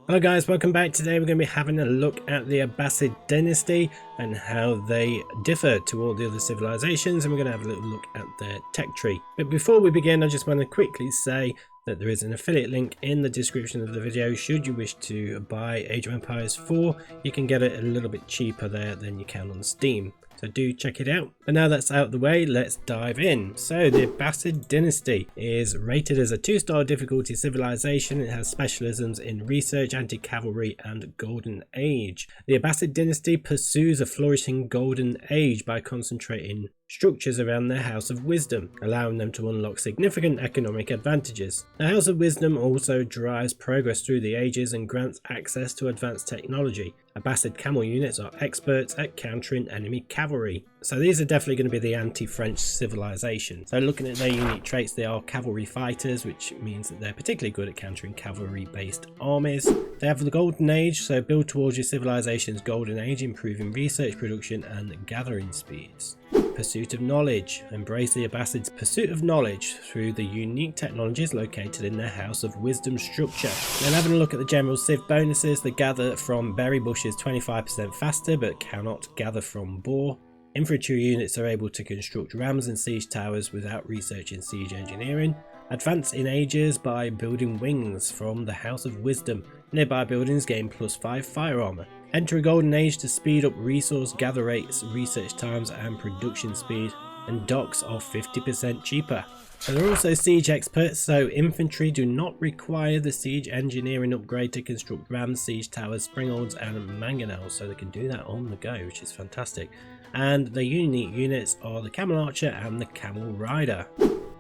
Hello guys, welcome back. Today we're going to be having a look at the Abbasid Dynasty and how they differ to all the other civilizations, and we're going to have a little look at their tech tree. But before we begin, I just want to quickly say that there is an affiliate link in the description of the video. Should you wish to buy Age of Empires 4, you can get it a little bit cheaper there than you can on Steam. So do check it out. But now that's out of the way, let's dive in. So the Abbasid Dynasty is rated as a 2-star difficulty civilization. It has specialisms in research, anti-cavalry and golden age. The Abbasid Dynasty pursues a flourishing golden age by concentrating structures around their House of Wisdom, allowing them to unlock significant economic advantages. The House of Wisdom also drives progress through the ages and grants access to advanced technology. Abbasid camel units are experts at countering enemy cavalry. So these are definitely going to be the anti-French civilization. So looking at their unique traits, they are cavalry fighters, which means that they're particularly good at countering cavalry-based armies. They have the golden age, so build towards your civilization's golden age, improving research, production and gathering speeds. Pursuit of knowledge. Embrace the Abbasid's pursuit of knowledge through the unique technologies located in their House of Wisdom structure. Then having a look at the general civ bonuses, they gather from berry bushes 25% faster but cannot gather from boar. Infantry units are able to construct rams and siege towers without researching siege engineering. Advance in ages by building wings from the House of Wisdom. Nearby buildings gain +5 fire armor. Enter a golden age to speed up resource gather rates, research times and production speed, and docks are 50% cheaper. And they're also siege experts, so infantry do not require the siege engineering upgrade to construct rams, siege towers, springholes and mangonels, so they can do that on the go, which is fantastic. And the unique units are the camel archer and the camel rider.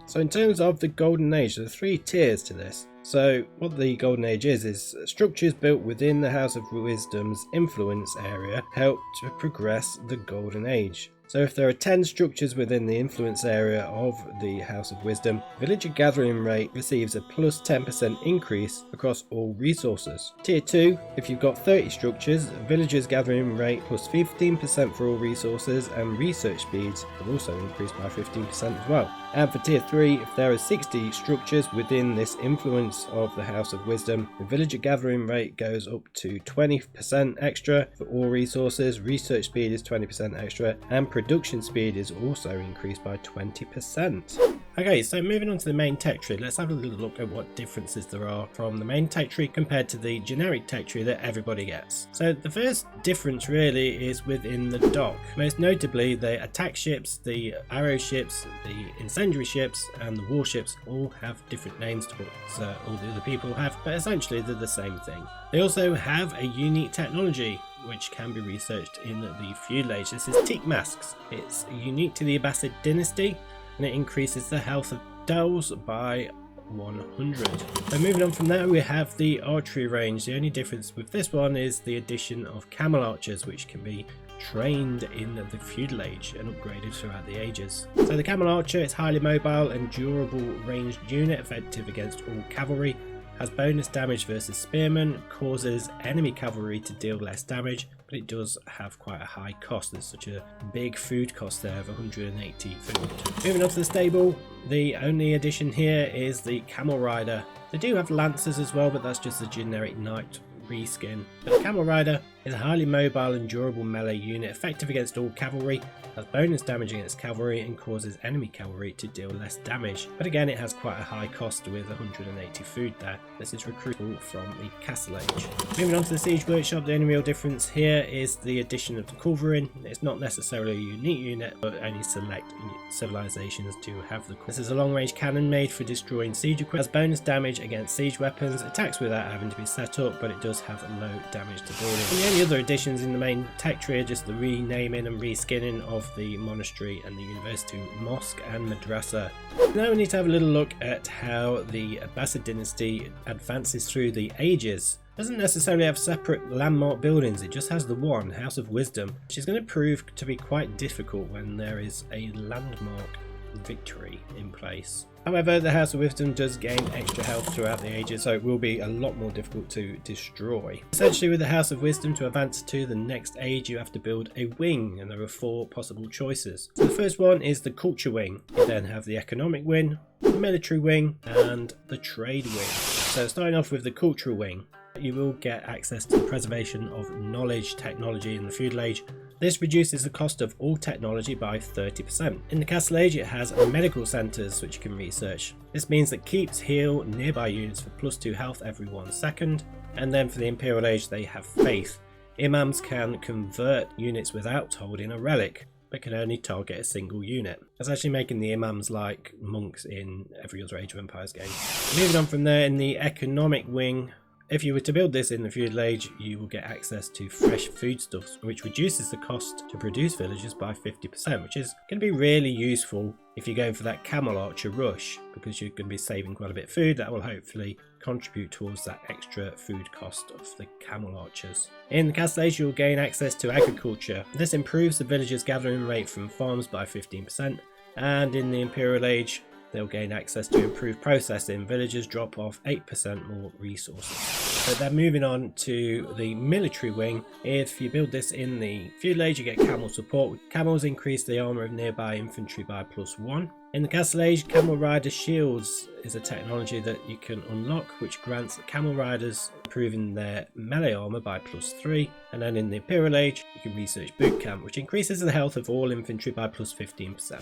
So in terms of the golden age, there are 3 tiers to this. So what the golden age is structures built within the House of Wisdom's influence area help to progress the golden age. So if there are 10 structures within the influence area of the House of Wisdom, villager gathering rate receives a +10% increase across all resources. Tier 2, if you've got 30 structures, villagers gathering rate +15% for all resources, and research speeds have also increased by 15% as well. And for tier 3, if there are 60 structures within this influence of the House of Wisdom, the villager gathering rate goes up to 20% extra for all resources, research speed is 20% extra, and production speed is also increased by 20%. Okay, so moving on to the main tech tree, let's have a little look at what differences there are from the main tech tree compared to the generic tech tree that everybody gets. So the first difference really is within the dock. Most notably, the attack ships, the arrow ships, the incendiary ships and the warships all have different names to what all the other people have, but essentially they're the same thing. They also have a unique technology which can be researched in the feudal age. This is teak masks. It's unique to the Abbasid Dynasty and it increases the health of dolls by 100. So moving on from there, we have the archery range. The only difference with this one is the addition of camel archers, which can be trained in the feudal age and upgraded throughout the ages. So the camel archer is highly mobile and durable ranged unit, effective against all cavalry, has bonus damage versus spearmen, causes enemy cavalry to deal less damage, but it does have quite a high cost. There's such a big food cost there of 180 food. Moving on to the stable, the only addition here is the camel rider. They do have lancers as well, but that's just the generic knight reskin. But the camel rider is a highly mobile and durable melee unit, effective against all cavalry, has bonus damage against cavalry and causes enemy cavalry to deal less damage, but again it has quite a high cost with 180 food there. This is recruitable from the castle age. Moving on to the siege workshop, the only real difference here is the addition of the culverin. It's not necessarily a unique unit, but only select civilizations do have the culverin. This is a long range cannon made for destroying siege equipment, has bonus damage against siege weapons, attacks without having to be set up, but it does have low damage to building. And the only other additions in the main tech tree are just the renaming and reskinning of the monastery and the university mosque and madrasa. Now we need to have a little look at how the Abbasid Dynasty advances through the ages. It doesn't necessarily have separate landmark buildings, it just has the one, House of Wisdom, which is going to prove to be quite difficult when there is a landmark victory in place. However, the House of Wisdom does gain extra health throughout the ages, so it will be a lot more difficult to destroy. Essentially, with the House of Wisdom, to advance to the next age, you have to build a wing, and there are 4 possible choices. So the first one is the culture wing. You then have the economic wing, the military wing, and the trade wing. So starting off with the cultural wing. you will get access to the preservation of knowledge technology in the feudal age. This reduces the cost of all technology by 30%. In the castle age, it has medical centres which you can research. This means that keeps heal nearby units for +2 health every 1 second. And then for the imperial age, they have faith. Imams can convert units without holding a relic, but can only target a single unit. That's actually making the imams like monks in every other Age of Empires game. Moving on from there, in the economic wing, if you were to build this in the feudal age, you will get access to fresh foodstuffs, which reduces the cost to produce villagers by 50%, which is going to be really useful if you're going for that camel archer rush, because you're going to be saving quite a bit of food. That will hopefully contribute towards that extra food cost of the camel archers. In the castle age, you'll gain access to agriculture. This improves the villagers' gathering rate from farms by 15%, and in the imperial age, they'll gain access to improved processing. Villagers drop off 8% more resources. But then moving on to the military wing, if you build this in the feudal age, you get camel support. Camels increase the armor of nearby infantry by +1. In the castle age, camel rider shields is a technology that you can unlock, which grants the camel riders improving their melee armor by +3. And then in the imperial age, you can research boot camp, which increases the health of all infantry by +15%.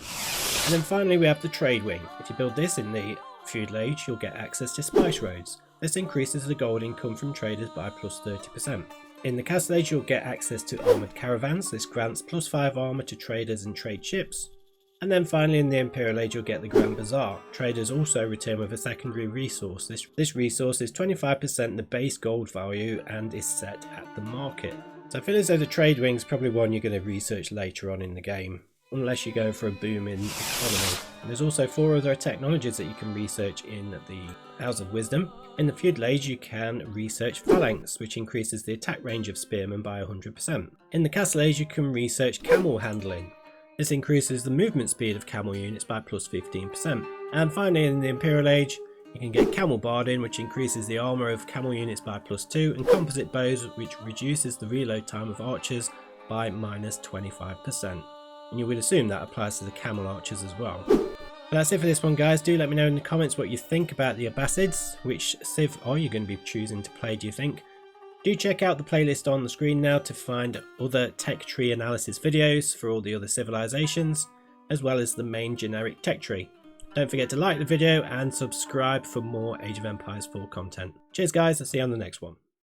And then finally, we have the trade wing. If you build this in the feudal age, you'll get access to spice roads. This increases the gold income from traders by +30%. In the castle age, you'll get access to armoured caravans. This grants +5 armour to traders and trade ships. And then finally, in the imperial age, you'll get the Grand Bazaar. Traders also return with a secondary resource. This resource is 25% the base gold value and is set at the market. So I feel as though the trade wing is probably one you're going to research later on in the game, unless you go for a boom in economy. And there's also 4 other technologies that you can research in the House of Wisdom. In the feudal age, you can research phalanx, which increases the attack range of spearmen by 100%. In the castle age, you can research camel handling. This increases the movement speed of camel units by +15%. And finally, in the imperial age, you can get camel barding, which increases the armor of camel units by +2, and composite bows, which reduces the reload time of archers by -25%. And you would assume that applies to the camel archers as well. But that's it for this one, guys. Do let me know in the comments what you think about the Abbasids. Which civ are you going to be choosing to play, do you think? Do check out the playlist on the screen now to find other tech tree analysis videos for all the other civilizations, as well as the main generic tech tree. Don't forget to like the video and subscribe for more Age of Empires 4 content. Cheers guys, I'll see you on the next one.